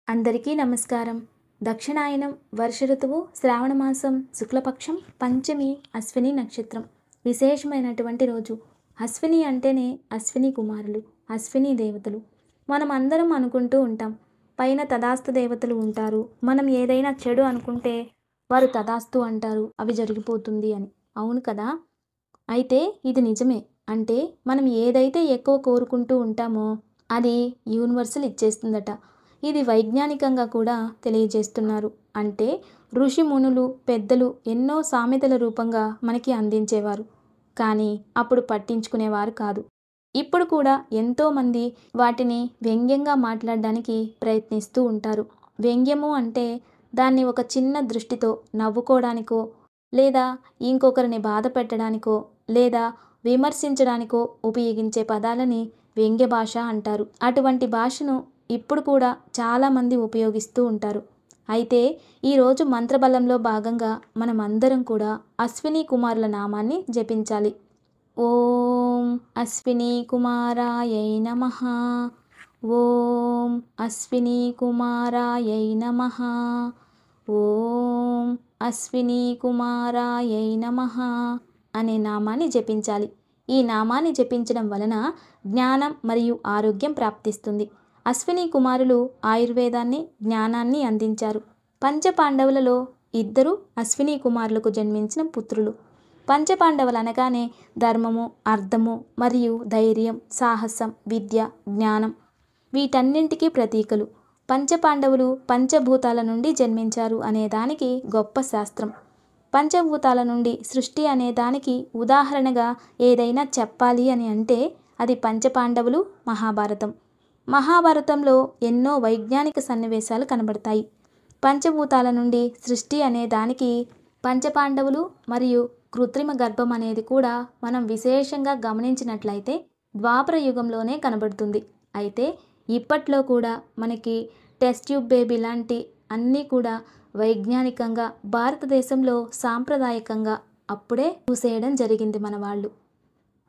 అందరికీ నమస్కారం. దక్షిణాయనం వర్ష ఋతువు శ్రావణమాసం శుక్లపక్షం పంచమి అశ్విని నక్షత్రం విశేషమైనటువంటి రోజు. అశ్విని అంటేనే అశ్విని కుమారులు, అశ్విని దేవతలు. మనం అందరం అనుకుంటూ ఉంటాం, పైన తదాస్తు దేవతలు ఉంటారు. మనం ఏదైనా చెడు అనుకుంటే వారు తదాస్తు అంటారు, అవి జరిగిపోతుంది అని. అవును కదా? అయితే ఇది నిజమే. అంటే మనం ఏదైతే ఎక్కువ కోరుకుంటూ ఉంటామో అది యూనివర్సల్ ఇచ్చేస్తుందట. ఇది వైజ్ఞానికంగా కూడా తెలియజేస్తున్నారు. అంటే ఋషి మునులు పెద్దలు ఎన్నో సామెతల రూపంగా మనకి అందించేవారు, కానీ అప్పుడు పట్టించుకునేవారు కాదు. ఇప్పుడు కూడా ఎంతోమంది వాటిని వ్యంగ్యంగా మాట్లాడడానికి ప్రయత్నిస్తూ ఉంటారు. వ్యంగ్యము అంటే దాన్ని ఒక చిన్న దృష్టితో నవ్వుకోవడానికో, లేదా ఇంకొకరిని బాధ పెట్టడానికో, లేదా విమర్శించడానికో ఉపయోగించే పదాలని వ్యంగ్య భాష అంటారు. అటువంటి భాషను ఇప్పుడు కూడా చాలామంది ఉపయోగిస్తూ ఉంటారు. అయితే ఈరోజు మంత్రబలంలో భాగంగా మనం అందరం కూడా అశ్విని కుమారుల నామాన్ని జపించాలి. ఓం అశ్విని కుమారాయై నమః. ఓం అశ్విని కుమారాయై నమః. ఓం అశ్విని కుమారాయై నమః అనే నామాన్ని జపించాలి. ఈ నామాన్ని జపించడం వలన జ్ఞానం మరియు ఆరోగ్యం ప్రాప్తిస్తుంది. అశ్విని కుమారులు ఆయుర్వేదాన్ని, జ్ఞానాన్ని అందించారు. పంచపాండవులలో ఇద్దరు అశ్విని కుమారులకు జన్మించిన పుత్రులు. పంచపాండవులు అనగానే ధర్మము, అర్థము మరియు ధైర్యం, సాహసం, విద్య, జ్ఞానం వీటన్నింటికీ ప్రతీకలు. పంచపాండవులు పంచభూతాల నుండి జన్మించారు అనేదానికి గొప్ప శాస్త్రం. పంచభూతాల నుండి సృష్టి అనే దానికి ఉదాహరణగా ఏదైనా చెప్పాలి అని అంటే అది పంచపాండవులు, మహాభారతం. మహాభారతంలో ఎన్నో వైజ్ఞానిక సన్నివేశాలు కనబడతాయి. పంచభూతాల నుండి సృష్టి అనే దానికి పంచపాండవులు మరియు కృత్రిమ గర్భం అనేది కూడా మనం విశేషంగా గమనించినట్లయితే ద్వాపర యుగంలోనే కనబడుతుంది. అయితే ఇప్పట్లో కూడా మనకి టెస్ట్ ట్యూబ్ బేబీ లాంటి అన్నీ కూడా వైజ్ఞానికంగా భారతదేశంలో సాంప్రదాయకంగా అప్పుడే చూసేయడం జరిగింది మన వాళ్ళు.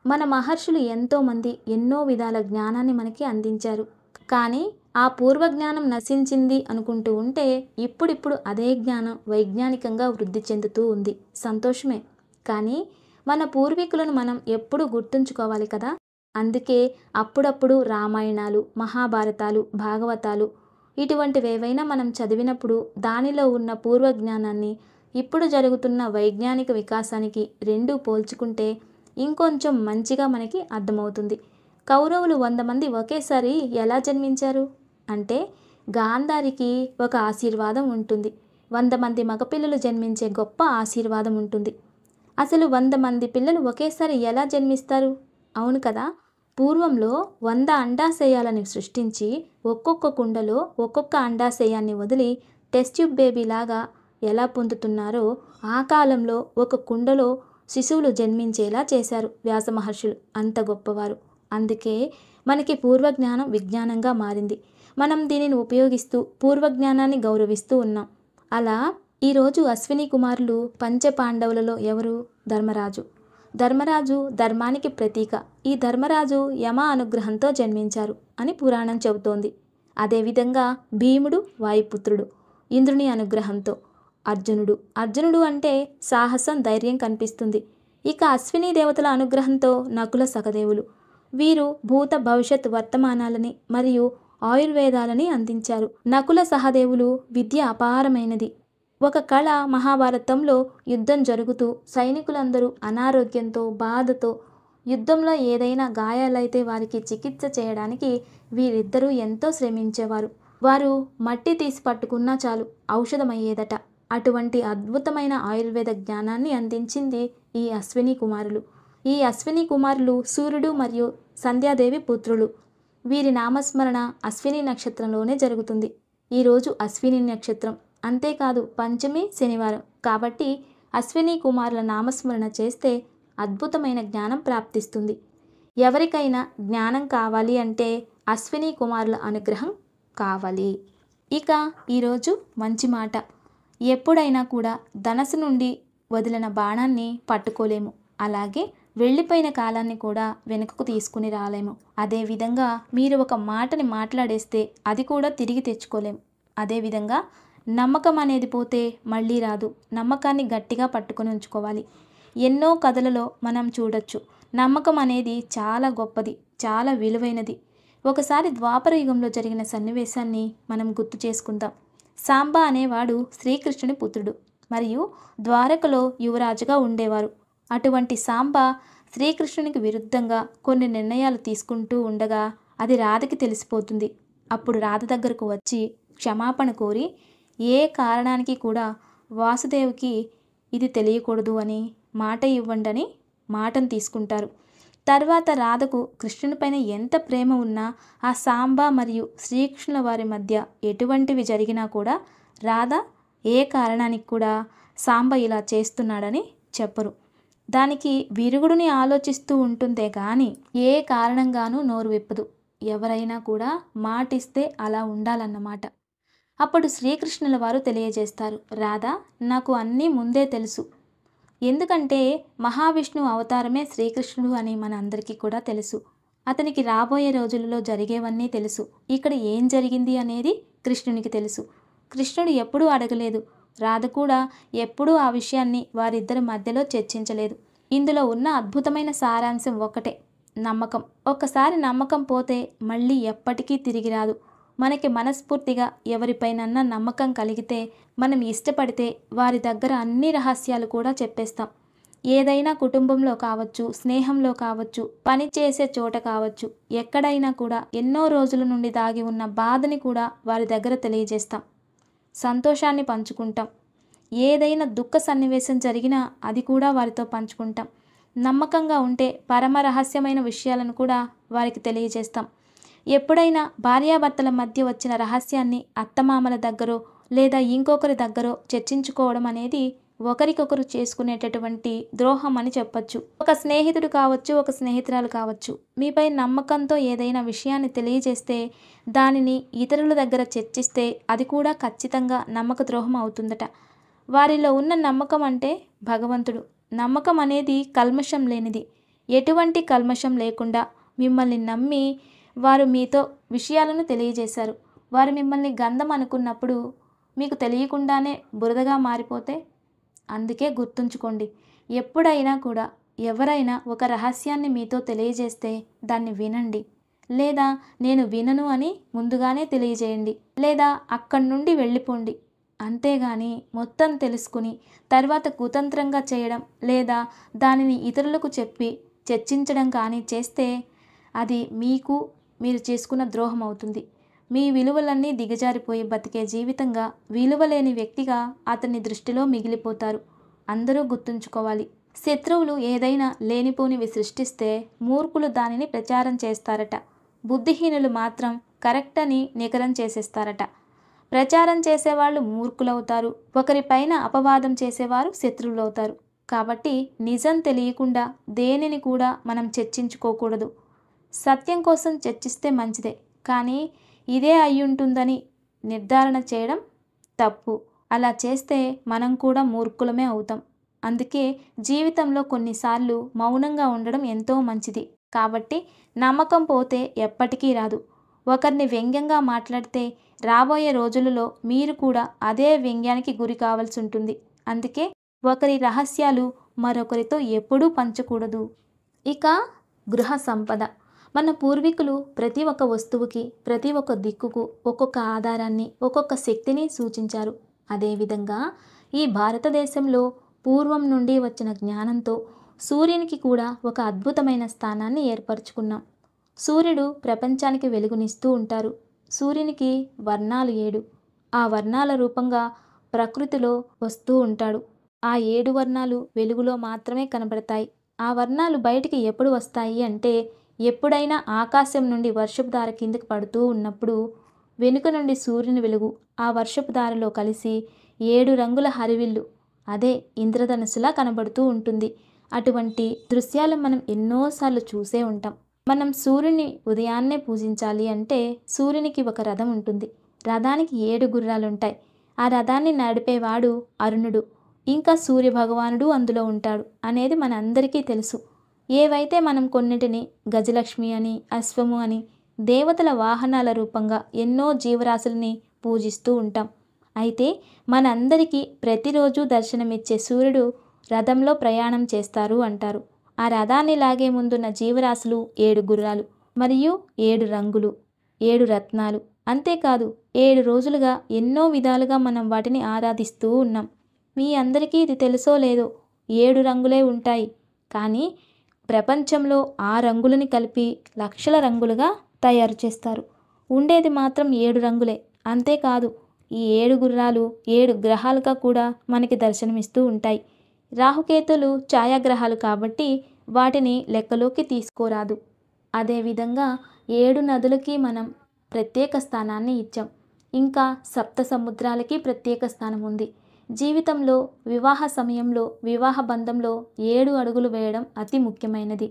మన మహర్షులు ఎంతోమంది ఎన్నో విధాల జ్ఞానాన్ని మనకి అందించారు. కానీ ఆ పూర్వజ్ఞానం నశించింది అనుకుంటూ ఉంటే ఇప్పుడిప్పుడు అదే జ్ఞానం వైజ్ఞానికంగా వృద్ధి చెందుతూ ఉంది. సంతోషమే. కానీ మన పూర్వీకులను మనం ఎప్పుడూ గుర్తుంచుకోవాలి కదా. అందుకే అప్పుడప్పుడు రామాయణాలు, మహాభారతాలు, భాగవతాలు ఇటువంటివేవైనా మనం చదివినప్పుడు దానిలో ఉన్న పూర్వజ్ఞానాన్ని ఇప్పుడు జరుగుతున్న వైజ్ఞానిక వికాసానికి రెండూ పోల్చుకుంటే ఇంకొంచెం మంచిగా మనకి అర్థమవుతుంది. కౌరవులు 100 మంది ఒకేసారి ఎలా జన్మించారు అంటే గాంధారికి ఒక ఆశీర్వాదం ఉంటుంది. 100 మంది మగపిల్లలు జన్మించే గొప్ప ఆశీర్వాదం ఉంటుంది. అసలు 100 మంది పిల్లలు ఒకేసారి ఎలా జన్మిస్తారు? అవును కదా. పూర్వంలో 100 అండాశయాలను సృష్టించి ఒక్కొక్క కుండలో ఒక్కొక్క అండాశయాన్ని వదిలి టెస్ట్ ట్యూబ్ బేబీ లాగా ఎలా పొందుతున్నారో ఆ కాలంలో ఒక కుండలో శిశువులు జన్మించేలా చేశారు వ్యాస మహర్షులు. అంత గొప్పవారు. అందుకే మనకి పూర్వజ్ఞానం విజ్ఞానంగా మారింది. మనం దీనిని ఉపయోగిస్తూ పూర్వజ్ఞానాన్ని గౌరవిస్తూ ఉన్నాం. అలా ఈరోజు అశ్విని కుమారులు పంచపాండవులలో ఎవరు? ధర్మరాజు. ధర్మరాజు ధర్మానికి ప్రతీక. ఈ ధర్మరాజు యమ అనుగ్రహంతో జన్మించారు అని పురాణం చెబుతోంది. అదేవిధంగా భీముడు వాయుపుత్రుడు, ఇంద్రుని అనుగ్రహంతో. అర్జునుడు అంటే సాహసం, ధైర్యం కనిపిస్తుంది. ఇక అశ్విని దేవతల అనుగ్రహంతో నకుల, సహదేవులు. వీరు భూత, భవిష్యత్, వర్తమానాలని మరియు ఆయుర్వేదాలని అందించారు. నకుల సహదేవులు విద్య అపారమైనది. ఒక కళ మహాభారతంలో యుద్ధం జరుగుతూ సైనికులందరూ అనారోగ్యంతో, బాధతో, యుద్ధంలో ఏదైనా గాయాలైతే వారికి చికిత్స చేయడానికి వీరిద్దరూ ఎంతో శ్రమించేవారు. వారు మట్టి తీసి పట్టుకున్నా చాలు ఔషధమయ్యేదట. అటువంటి అద్భుతమైన ఆయుర్వేద జ్ఞానాన్ని అందించింది ఈ అశ్విని కుమారులు. ఈ అశ్విని కుమారులు సూర్యుడు మరియు సంధ్యాదేవి పుత్రులు. వీరి నామస్మరణ అశ్విని నక్షత్రంలోనే జరుగుతుంది. ఈరోజు అశ్విని నక్షత్రం. అంతేకాదు పంచమి శనివారం కాబట్టి అశ్విని కుమారుల నామస్మరణ చేస్తే అద్భుతమైన జ్ఞానం ప్రాప్తిస్తుంది. ఎవరికైనా జ్ఞానం కావాలి అంటే అశ్విని కుమారుల అనుగ్రహం కావాలి. ఇక ఈరోజు మంచి మాట. ఎప్పుడైనా కూడా ధనస్సు నుండి వదిలిన బాణాన్ని పట్టుకోలేము. అలాగే వెళ్ళిపోయిన కాలాన్ని కూడా వెనుకకు తీసుకుని రాలేము. అదేవిధంగా మీరు ఒక మాటని మాట్లాడేస్తే అది కూడా తిరిగి తెచ్చుకోలేము. అదేవిధంగా నమ్మకం అనేది పోతే మళ్ళీ రాదు. నమ్మకాన్ని గట్టిగా పట్టుకొని ఉంచుకోవాలి. ఎన్నో కథలలో మనం చూడొచ్చు. నమ్మకం అనేది చాలా గొప్పది, చాలా విలువైనది. ఒకసారి ద్వాపర యుగంలో జరిగిన సన్నివేశాన్ని మనం గుర్తు చేసుకుందాం. సాంబ అనేవాడు శ్రీకృష్ణుని పుత్రుడు మరియు ద్వారకలో యువరాజుగా ఉండేవారు. అటువంటి సాంబ శ్రీకృష్ణునికి విరుద్ధంగా కొన్ని నిర్ణయాలు తీసుకుంటూ ఉండగా అది రాధకి తెలిసిపోతుంది. అప్పుడు రాధ దగ్గరకు వచ్చి క్షమాపణ కోరి ఏ కారణానికి కూడా వాసుదేవుకి ఇది తెలియకూడదు అని మాట ఇవ్వండి అని మాటను తీసుకుంటారు. తర్వాత రాధకు కృష్ణునిపైన ఎంత ప్రేమ ఉన్నా ఆ సాంబ మరియు శ్రీకృష్ణుల వారి మధ్య ఎటువంటివి జరిగినా కూడా రాధ ఏ కారణానికి కూడా సాంబ ఇలా చేస్తున్నాడని చెప్పరు. దానికి విరుగుడుని ఆలోచిస్తూ ఉంటుందే కానీ ఏ కారణంగానూ నోరు విప్పదు. ఎవరైనా కూడా మాటిస్తే అలా ఉండాలన్నమాట. అప్పుడు శ్రీకృష్ణుల వారు తెలియజేస్తారు, రాధా, నాకు అన్నీ ముందే తెలుసు. ఎందుకంటే మహావిష్ణువు అవతారమే శ్రీకృష్ణుడు అని మన అందరికీ కూడా తెలుసు. అతనికి రాబోయే రోజులలో జరిగేవన్నీ తెలుసు. ఇక్కడ ఏం జరిగింది అనేది కృష్ణునికి తెలుసు. కృష్ణుడు ఎప్పుడూ అడగలేదు. రాధ కూడా ఎప్పుడూ ఆ విషయాన్ని వారిద్దరి మధ్యలో చర్చించలేదు. ఇందులో ఉన్న అద్భుతమైన సారాంశం ఒకటే, నమ్మకం. ఒక్కసారి నమ్మకం పోతే మళ్ళీ ఎప్పటికీ తిరిగి రాదు. మనకి మనస్ఫూర్తిగా ఎవరిపైనన్నా నమ్మకం కలిగితే, మనం ఇష్టపడితే వారి దగ్గర అన్ని రహస్యాలు కూడా చెప్పేస్తాం. ఏదైనా కుటుంబంలో కావచ్చు, స్నేహంలో కావచ్చు, పని చేసే చోట కావచ్చు, ఎక్కడైనా కూడా ఎన్నో రోజుల నుండి దాగి ఉన్న బాధని కూడా వారి దగ్గర తెలియజేస్తాం. సంతోషాన్ని పంచుకుంటాం. ఏదైనా దుఃఖ సన్నివేశం జరిగినా అది కూడా వారితో పంచుకుంటాం. నమ్మకంగా ఉంటే పరమ రహస్యమైన విషయాలను కూడా వారికి తెలియజేస్తాం. ఎప్పుడైనా భార్యాభర్తల మధ్య వచ్చిన రహస్యాన్ని అత్తమామల దగ్గరో లేదా ఇంకొకరి దగ్గరో చర్చించుకోవడం అనేది ఒకరికొకరు చేసుకునేటటువంటి ద్రోహం అని చెప్పచ్చు. ఒక స్నేహితుడు కావచ్చు, ఒక స్నేహితురాలు కావచ్చు, మీపై నమ్మకంతో ఏదైనా విషయాన్ని తెలియజేస్తే దానిని ఇతరుల దగ్గర చర్చిస్తే అది కూడా ఖచ్చితంగా నమ్మక ద్రోహం అవుతుందట. వారిలో ఉన్న నమ్మకం అంటే భగవంతుడు. నమ్మకం అనేది కల్మషం లేనిది. ఎటువంటి కల్మషం లేకుండా మిమ్మల్ని నమ్మి వారు మీతో విషయాలను తెలియజేశారు. వారు మిమ్మల్ని గంధం అనుకున్నప్పుడు మీకు తెలియకుండానే బురదగా మారిపోతే, అందుకే గుర్తుంచుకోండి, ఎప్పుడైనా కూడా ఎవరైనా ఒక రహస్యాన్ని మీతో తెలియజేస్తే దాన్ని వినండి. లేదా నేను వినను అని ముందుగానే తెలియజేయండి. లేదా అక్కడి నుండి వెళ్ళిపోండి. అంతేగాని మొత్తం తెలుసుకుని తర్వాత కుతంత్రంగా చేయడం లేదా దానిని ఇతరులకు చెప్పి చర్చించడం కానీ చేస్తే అది మీరు చేసుకున్న ద్రోహం అవుతుంది. మీ విలువలన్నీ దిగజారిపోయి బతికే జీవితంగా విలువలేని వ్యక్తిగా అతని దృష్టిలో మిగిలిపోతారు. అందరూ గుర్తుంచుకోవాలి. శత్రువులు ఏదైనా లేనిపోనివి సృష్టిస్తే మూర్ఖులు దానిని ప్రచారం చేస్తారట. బుద్ధిహీనులు మాత్రం కరెక్ట్ అని నికరం చేసేస్తారట. ప్రచారం చేసేవాళ్ళు మూర్ఖులవుతారు. ఒకరిపైన అపవాదం చేసేవారు శత్రువులవుతారు. కాబట్టి నిజం తెలియకుండా దేనిని కూడా మనం చర్చించుకోకూడదు. సత్యం కోసం చర్చిస్తే మంచిదే, కానీ ఇదే అయ్యుంటుందని నిర్ధారణ చేయడం తప్పు. అలా చేస్తే మనం కూడా మూర్ఖులమే అవుతాం. అందుకే జీవితంలో కొన్నిసార్లు మౌనంగా ఉండడం ఎంతో మంచిది. కాబట్టి నమ్మకం పోతే ఎప్పటికీ రాదు. ఒకరిని వ్యంగ్యంగా మాట్లాడితే రాబోయే రోజులలో మీరు కూడా అదే వ్యంగ్యానికి గురి కావాల్సి ఉంటుంది. అందుకే ఒకరి రహస్యాలు మరొకరితో ఎప్పుడూ పంచకూడదు. ఇక గృహ సంపద. మన పూర్వీకులు ప్రతి ఒక్క వస్తువుకి, ప్రతి ఒక్క దిక్కుకు ఒక్కొక్క ఆధారాన్ని, ఒక్కొక్క శక్తిని సూచించారు. అదేవిధంగా ఈ భారతదేశంలో పూర్వం నుండి వచ్చిన జ్ఞానంతో సూర్యునికి కూడా ఒక అద్భుతమైన స్థానాన్ని ఏర్పరచుకున్నాం. సూర్యుడు ప్రపంచానికి వెలుగునిస్తూ ఉంటారు. సూర్యునికి వర్ణాలు 7. ఆ వర్ణాల రూపంగా ప్రకృతిలో వస్తూ ఉంటాడు. ఆ 7 వర్ణాలు వెలుగులో మాత్రమే కనబడతాయి. ఆ వర్ణాలు బయటికి ఎప్పుడు వస్తాయి అంటే, ఎప్పుడైనా ఆకాశం నుండి వర్షపు ధార కిందకి పడుతూ ఉన్నప్పుడు వెనుక నుండి సూర్యుని వెలుగు ఆ వర్షపు ధారలో కలిసి 7 రంగుల హరివిల్లు, అదే ఇంద్రధనుసులా కనబడుతూ ఉంటుంది. అటువంటి దృశ్యాలు మనం ఎన్నోసార్లు చూసే ఉంటాం. మనం సూర్యుని ఉదయాన్నే పూజించాలి అంటే సూర్యునికి ఒక రథం ఉంటుంది. రథానికి 7 గుర్రాలుంటాయి. ఆ రథాన్ని నడిపేవాడు అరుణుడు. ఇంకా సూర్యభగవానుడు అందులో ఉంటాడు అనేది మనందరికీ తెలుసు. ఏవైతే మనం కొన్నిటిని గజలక్ష్మి అని, అశ్వము అని, దేవతల వాహనాల రూపంగా ఎన్నో జీవరాశుల్ని పూజిస్తూ ఉంటాం. అయితే మనందరికీ ప్రతిరోజు దర్శనమిచ్చే సూర్యుడు రథంలో ప్రయాణం చేస్తారు అంటారు. ఆ రథాన్ని లాగే ముందున్న జీవరాశులు 7 గుర్రాలు మరియు 7 రంగులు, 7 రత్నాలు. అంతేకాదు 7 రోజులుగా ఎన్నో విధాలుగా మనం వాటిని ఆరాధిస్తూ ఉన్నాం. మీ అందరికీ ఇది తెలుసో లేదో 7 రంగులే ఉంటాయి. కానీ ప్రపంచంలో ఆ రంగులని కలిపి లక్షల రంగులుగా తయారు చేస్తారు. ఉండేది మాత్రం 7 రంగులే. అంతేకాదు ఈ 7 గుర్రాలు 7 గ్రహాలుగా కూడా మనకి దర్శనమిస్తూ ఉంటాయి. రాహుకేతులు ఛాయాగ్రహాలు కాబట్టి వాటిని లెక్కలోకి తీసుకోరాదు. అదేవిధంగా 7 నదులకి మనం ప్రత్యేక స్థానాన్ని ఇచ్చాం. ఇంకా సప్త సముద్రాలకి ప్రత్యేక స్థానం ఉంది. జీవితంలో వివాహ సమయంలో వివాహ బంధంలో 7 అడుగులు వేయడం అతి ముఖ్యమైనది.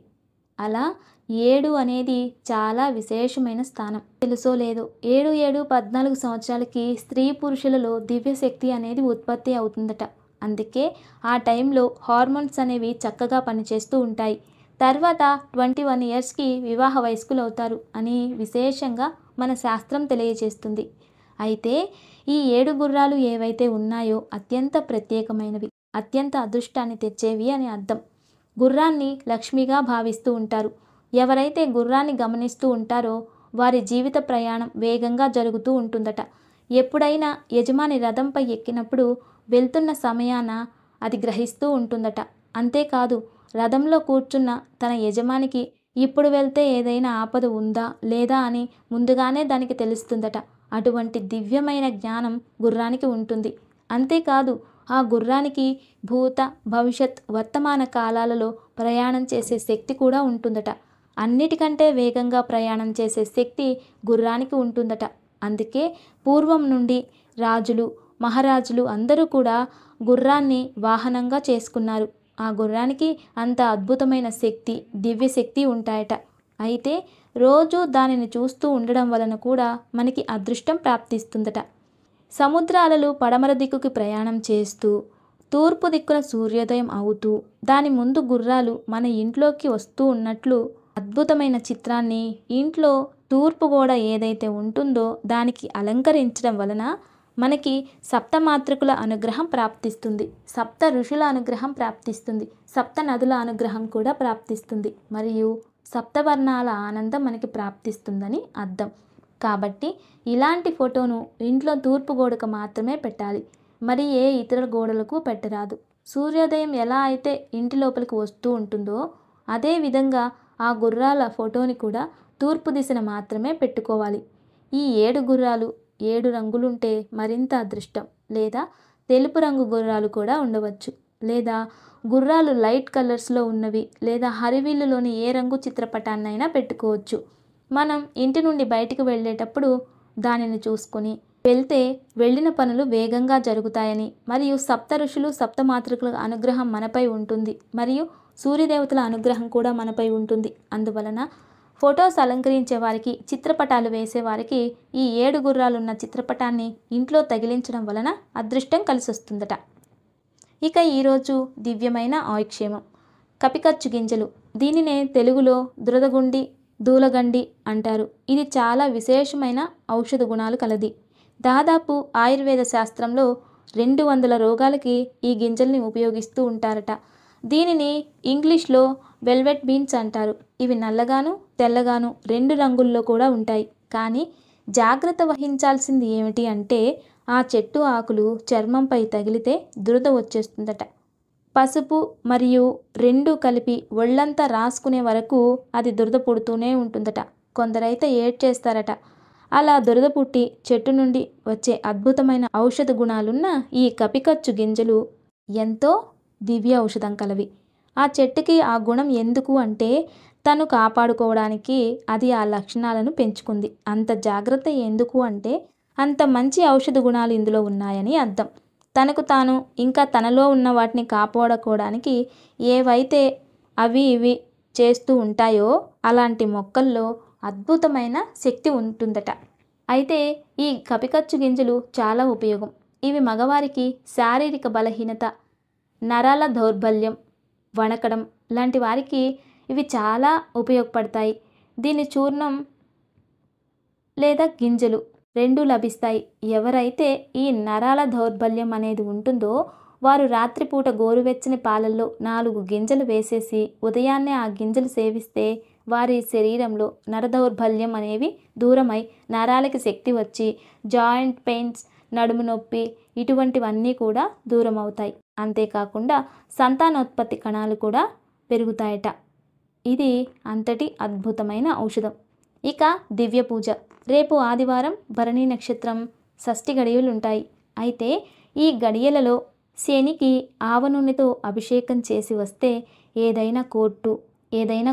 అలా 7 అనేది చాలా విశేషమైన స్థానం. తెలుసో లేదో 7-7-14 సంవత్సరాలకి స్త్రీ పురుషులలో దివ్యశక్తి అనేది ఉత్పత్తి అవుతుందట. అందుకే ఆ టైంలో హార్మోన్స్ అనేవి చక్కగా పనిచేస్తూ ఉంటాయి. తర్వాత 21 ఇయర్స్కి వివాహ వయస్కులు అవుతారు అని విశేషంగా మన శాస్త్రం తెలియజేస్తుంది. అయితే ఈ 7 గుర్రాలు ఏవైతే ఉన్నాయో అత్యంత ప్రత్యేకమైనవి, అత్యంత అదృష్టాన్ని తెచ్చేవి అని అర్థం. గుర్రాన్ని లక్ష్మిగా భావిస్తూ ఉంటారు. ఎవరైతే గుర్రాన్ని గమనిస్తూ ఉంటారో వారి జీవిత ప్రయాణం వేగంగా జరుగుతూ ఉంటుందట. ఎప్పుడైనా యజమాని రథంపై ఎక్కినప్పుడు వెళ్తున్న సమయాన అది గ్రహిస్తూ ఉంటుందట. అంతేకాదు రథంలో కూర్చున్న తన యజమానికి ఇప్పుడు వెళ్తే ఏదైనా ఆపద ఉందా లేదా అని ముందుగానే దానికి తెలుస్తుందట. అటువంటి దివ్యమైన జ్ఞానం గుర్రానికి ఉంటుంది. అంతేకాదు ఆ గుర్రానికి భూత భవిష్యత్ వర్తమాన కాలాలలో ప్రయాణం చేసే శక్తి కూడా ఉంటుందట. అన్నిటికంటే వేగంగా ప్రయాణం చేసే శక్తి గుర్రానికి ఉంటుందట. అందుకే పూర్వం నుండి రాజులు మహారాజులు అందరూ కూడా గుర్రాన్ని వాహనంగా చేసుకున్నారు. ఆ గుర్రానికి అంత అద్భుతమైన శక్తి, దివ్యశక్తి ఉంటాయట. అయితే రోజు దానిని చూస్తూ ఉండడం వలన కూడా మనకి అదృష్టం ప్రాప్తిస్తుందట. సముద్ర అలలు పడమర దిక్కుకి ప్రయాణం చేస్తూ తూర్పు దిక్కున సూర్యోదయం అవుతూ దాని ముందు గుర్రాలు మన ఇంట్లోకి వస్తూ ఉన్నట్లు అద్భుతమైన చిత్రాన్ని ఇంట్లో తూర్పు గోడ ఏదైతే ఉంటుందో దానికి అలంకరించడం వలన మనకి సప్తమాతృకుల అనుగ్రహం ప్రాప్తిస్తుంది, సప్త ఋషుల అనుగ్రహం ప్రాప్తిస్తుంది, సప్త నదుల అనుగ్రహం కూడా ప్రాప్తిస్తుంది, మరియు సప్తవర్ణాల ఆనందం మనకి ప్రాప్తిస్తుందని అర్థం. కాబట్టి ఇలాంటి ఫోటోను ఇంట్లో తూర్పు గోడకు మాత్రమే పెట్టాలి. మరి ఏ ఇతర గోడలకు పెట్టరాదు. సూర్యోదయం ఎలా అయితే ఇంటి లోపలికి వస్తూ ఉంటుందో అదేవిధంగా ఆ గుర్రాల ఫోటోని కూడా తూర్పు దిశన మాత్రమే పెట్టుకోవాలి. ఈ 7 గుర్రాలు 7 రంగులుంటే మరింత అదృష్టం. లేదా తెలుపు రంగు గుర్రాలు కూడా ఉండవచ్చు. లేదా గుర్రాలు లైట్ కలర్స్లో ఉన్నవి లేదా హరివిల్లులోని ఏ రంగు చిత్రపటాన్నైనా పెట్టుకోవచ్చు. మనం ఇంటి నుండి బయటికి వెళ్ళేటప్పుడు దానిని చూసుకొని వెళ్తే వెళ్ళిన పనులు వేగంగా జరుగుతాయని, మరియు సప్త ఋషులు సప్తమాతృకుల అనుగ్రహం మనపై ఉంటుంది, మరియు సూర్యదేవతల అనుగ్రహం కూడా మనపై ఉంటుంది. అందువలన ఫొటోస్ అలంకరించే వారికి, చిత్రపటాలు వేసేవారికి ఈ 7 గుర్రాలున్న చిత్రపటాన్ని ఇంట్లో తగిలించడం వలన అదృష్టం కలిసొస్తుందట. ఇక ఈరోజు దివ్యమైన ఆయుక్షేమం కపికచ్చు గింజలు. దీనినే తెలుగులో దురదగుండి, దూలగండి అంటారు. ఇది చాలా విశేషమైన ఔషధ గుణాలు కలది. దాదాపు ఆయుర్వేద శాస్త్రంలో 200 రోగాలకి ఈ గింజల్ని ఉపయోగిస్తూ ఉంటారట. దీనిని ఇంగ్లీష్లో వెల్వెట్ బీన్స్ అంటారు. ఇవి నల్లగాను తెల్లగాను 2 రంగుల్లో కూడా ఉంటాయి. కానీ జాగ్రత్త వహించాల్సింది ఏమిటి అంటే ఆ చెట్టు ఆకులు చర్మంపై తగిలితే దురద వచ్చేస్తుందట. పసుపు మరియు 2 కలిపి ఒళ్ళంతా రాసుకునే వరకు అది దురద పుడుతూనే ఉంటుందట. కొందరైతే ఏడ్చేస్తారట. అలా దురద పుట్టి చెట్టు నుండి వచ్చే అద్భుతమైన ఔషధ గుణాలున్న ఈ కపికచ్చు గింజలు ఎంతో దివ్య ఔషధం కలవి. ఆ చెట్టుకి ఆ గుణం ఎందుకు అంటే తను కాపాడుకోవడానికి అది ఆ లక్షణాలను పెంచుకుంది. అంత జాగ్రత్త ఎందుకు అంటే అంత మంచి ఔషధ గుణాలు ఇందులో ఉన్నాయని అర్థం. తనకు తాను ఇంకా తనలో ఉన్న వాటిని కాపాడుకోవడానికి ఏవైతే అవి ఇవి చేస్తూ ఉంటాయో అలాంటి మొక్కల్లో అద్భుతమైన శక్తి ఉంటుందట. అయితే ఈ కపికచ్చు గింజలు చాలా ఉపయోగం. ఇవి మగవారికి శారీరక బలహీనత, నరాల దౌర్బల్యం, వణకడం లాంటి వారికి ఇవి చాలా ఉపయోగపడతాయి. దీని చూర్ణం లేదా గింజలు రెండూ లభిస్తాయి. ఎవరైతే ఈ నరాల దౌర్బల్యం అనేది ఉంటుందో వారు రాత్రిపూట గోరువెచ్చని పాలల్లో 4 గింజలు వేసేసి ఉదయాన్నే ఆ గింజలు సేవిస్తే వారి శరీరంలో నర దౌర్బల్యం అనేవి దూరమై నరాలకి శక్తి వచ్చి జాయింట్ పెయిన్స్, నడుము నొప్పి ఇటువంటివన్నీ కూడా దూరం అవుతాయి. అంతేకాకుండా సంతానోత్పత్తి కణాలు కూడా పెరుగుతాయట. ఇది అంతటి అద్భుతమైన ఔషధం. ఇక దివ్య పూజ. రేపు ఆదివారం భరణి నక్షత్రం, షష్ఠి గడియలుంటాయి. అయితే ఈ గడియలలో శనికి ఆవ నూనెతో అభిషేకం చేసి వస్తే ఏదైనా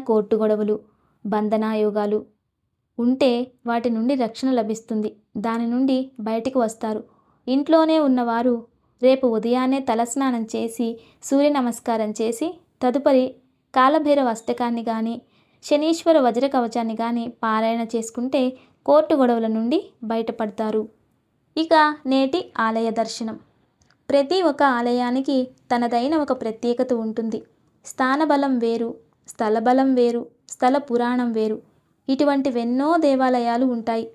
కోర్టు గొడవలు, బంధనాయోగాలు ఉంటే వాటి నుండి రక్షణ లభిస్తుంది. దాని నుండి బయటికి వస్తారు. ఇంట్లోనే ఉన్నవారు రేపు ఉదయాన్నే తలస్నానం చేసి సూర్య నమస్కారం చేసి తదుపరి కాలభైరవ అష్టకాన్ని కానీ శనీశ్వర వజ్ర కవచాన్ని కానీ పారాయణ చేసుకుంటే కోర్టు గొడవల నుండి బయటపడతారు. ఇక నేటి ఆలయ దర్శనం. ప్రతి ఒక్క ఆలయానికి తనదైన ఒక ప్రత్యేకత ఉంటుంది. స్థానబలం వేరు, స్థలబలం వేరు, స్థల పురాణం వేరు. ఇటువంటివెన్నో దేవాలయాలు ఉంటాయి.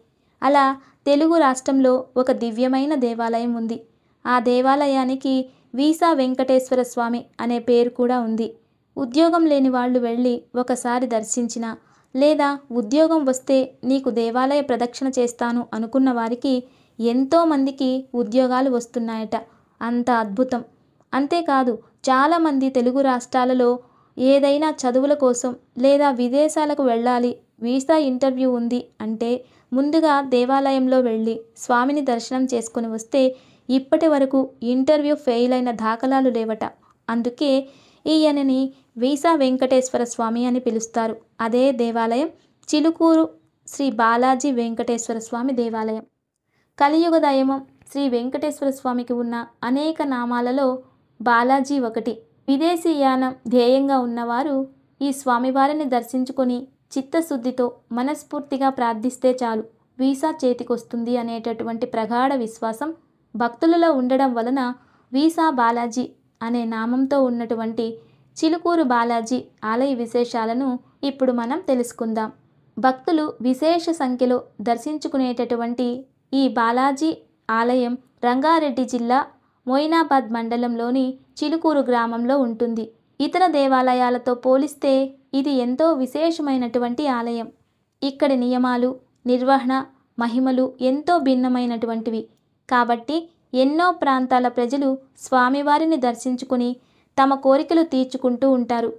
అలా తెలుగు రాష్ట్రంలో ఒక దివ్యమైన దేవాలయం ఉంది. ఆ దేవాలయానికి వీసా వెంకటేశ్వర స్వామి అనే పేరు కూడా ఉంది. ఉద్యోగం లేని వాళ్ళు వెళ్ళి ఒకసారి దర్శించిన లేదా ఉద్యోగం వస్తే నీకు దేవాలయ ప్రదక్షిణ చేస్తాను అనుకున్న వారికి ఎంతోమందికి ఉద్యోగాలు వస్తున్నాయట. అంత అద్భుతం. అంతేకాదు చాలామంది తెలుగు రాష్ట్రాలలో ఏదైనా చదువుల కోసం లేదా విదేశాలకు వెళ్ళాలి, వీసా ఇంటర్వ్యూ ఉంది అంటే ముందుగా దేవాలయంలో వెళ్ళి స్వామిని దర్శనం చేసుకొని వస్తే ఇప్పటి వరకు ఇంటర్వ్యూ ఫెయిల్ అయిన దాఖలాలు లేవట. అందుకే ఈయనని వీసా వెంకటేశ్వర స్వామి అని పిలుస్తారు. అదే దేవాలయం చిలుకూరు శ్రీ బాలాజీ వెంకటేశ్వర స్వామి దేవాలయం. కలియుగ దైవం శ్రీ వెంకటేశ్వర స్వామికి ఉన్న అనేక నామాలలో బాలాజీ ఒకటి. విదేశీయానం ధ్యేయంగా ఉన్నవారు ఈ స్వామివారిని దర్శించుకొని చిత్తశుద్ధితో మనస్ఫూర్తిగా ప్రార్థిస్తే చాలు వీసా చేతికొస్తుంది అనేటటువంటి ప్రగాఢ విశ్వాసం భక్తులలో ఉండడం వలన వీసా బాలాజీ అనే నామంతో ఉన్నటువంటి చిలుకూరు బాలాజీ ఆలయ విశేషాలను ఇప్పుడు మనం తెలుసుకుందాం. భక్తులు విశేష సంఖ్యలో దర్శించుకునేటటువంటి ఈ బాలాజీ ఆలయం రంగారెడ్డి జిల్లా మొయినాబాద్ మండలంలోని చిలుకూరు గ్రామంలో ఉంటుంది. ఇతర దేవాలయాలతో పోలిస్తే ఇది ఎంతో విశేషమైనటువంటి ఆలయం. ఇక్కడి నియమాలు, నిర్వహణ, మహిమలు ఎంతో భిన్నమైనటువంటివి. కాబట్టి ఎన్నో ప్రాంతాల ప్రజలు స్వామివారిని దర్శించుకుని తమ కోరికలు తీర్చుకుంటూ ఉంటారు.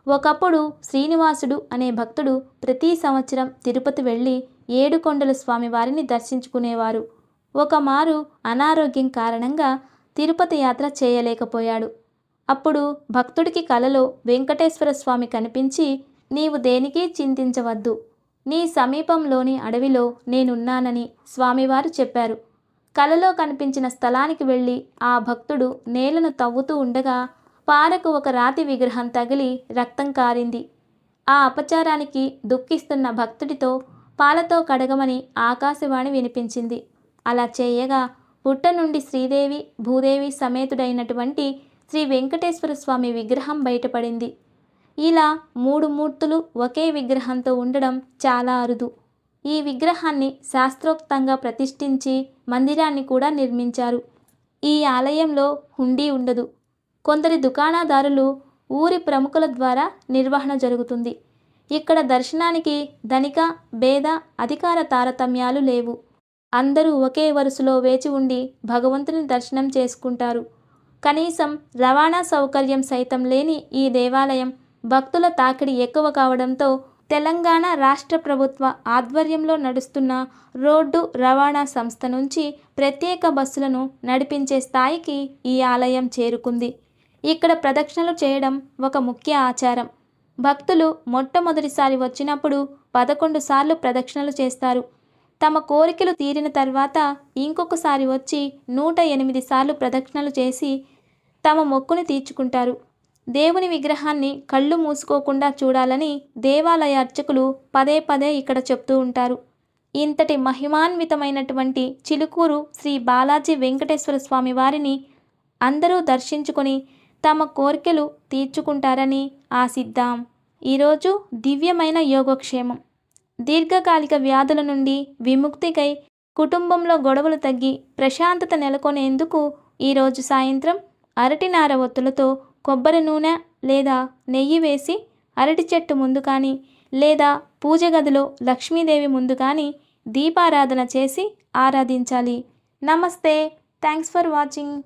ఒకప్పుడు శ్రీనివాసుడు అనే భక్తుడు ప్రతి సంవత్సరం తిరుపతి వెళ్ళి ఏడుకొండల స్వామివారిని దర్శించుకునేవారు. ఒకమారు అనారోగ్యం కారణంగా తిరుపతి యాత్ర చేయలేకపోయాడు. అప్పుడు భక్తుడికి కలలో వెంకటేశ్వర స్వామి కనిపించి, నీవు దేనికి చింతించవద్దు, నీ సమీపంలోని అడవిలో నేనున్నానని స్వామివారు చెప్పారు. కలలో కనిపించిన స్థలానికి వెళ్ళి ఆ భక్తుడు నేలను తవ్వుతూ ఉండగా పారకు ఒక రాతి విగ్రహం తగిలి రక్తం కారింది. ఆ అపచారానికి దుఃఖిస్తున్న భక్తుడితో పాలతో కడగమని ఆకాశవాణి వినిపించింది. అలా చేయగా పుట్ట నుండి శ్రీదేవి భూదేవి సమేతుడైనటువంటి శ్రీ వెంకటేశ్వర స్వామి విగ్రహం బయటపడింది. ఇలా 3 మూర్తులు ఒకే విగ్రహంతో ఉండడం చాలా అరుదు. ఈ విగ్రహాన్ని శాస్త్రోక్తంగా ప్రతిష్ఠించి మందిరాన్ని కూడా నిర్మించారు. ఈ ఆలయంలో హుండీ ఉండదు. కొందరి దుకాణదారులు, ఊరి ప్రముఖుల ద్వారా నిర్వహణ జరుగుతుంది. ఇక్కడ దర్శనానికి ధనిక, భేద, అధికార తారతమ్యాలు లేవు. అందరూ ఒకే వరుసలో వేచి ఉండి భగవంతుని దర్శనం చేసుకుంటారు. కనీసం రవాణా సౌకర్యం సైతం లేని ఈ దేవాలయం భక్తుల తాకిడి ఎక్కువ కావడంతో తెలంగాణ రాష్ట్ర ప్రభుత్వ ఆధ్వర్యంలో నడుస్తున్న రోడ్డు రవాణా సంస్థ నుంచి ప్రత్యేక బస్సులను నడిపించే స్థాయికి ఈ ఆలయం చేరుకుంది. ఇక్కడ ప్రదక్షిణలు చేయడం ఒక ముఖ్య ఆచారం. భక్తులు మొట్టమొదటిసారి వచ్చినప్పుడు 11 సార్లు ప్రదక్షిణలు చేస్తారు. తమ కోరికలు తీరిన తర్వాత ఇంకొకసారి వచ్చి 108 సార్లు ప్రదక్షిణలు చేసి తమ మొక్కుని తీర్చుకుంటారు. దేవుని విగ్రహాన్ని కళ్ళు మూసుకోకుండా చూడాలని దేవాలయ అర్చకులు పదే పదే ఇక్కడ చెప్తూ ఉంటారు. ఇంతటి మహిమాన్వితమైనటువంటి చిలుకూరు శ్రీ బాలాజీ వెంకటేశ్వర స్వామి వారిని అందరూ దర్శించుకొని తమ కోరికలు తీర్చుకుంటారని ఆశిద్దాం. ఈరోజు దివ్యమైన యోగక్షేమం. దీర్ఘకాలిక వ్యాధుల నుండి విముక్తికై, కుటుంబంలో గొడవలు తగ్గి ప్రశాంతత నెలకొనేందుకు ఈరోజు సాయంత్రం అరటి నార ఒత్తులతో కొబ్బరి నూనె లేదా నెయ్యి వేసి అరటి చెట్టు ముందు కానీ లేదా పూజ గదిలో లక్ష్మీదేవి ముందు కానీ దీపారాధన చేసి ఆరాధించాలి. నమస్తే. Thanks for watching.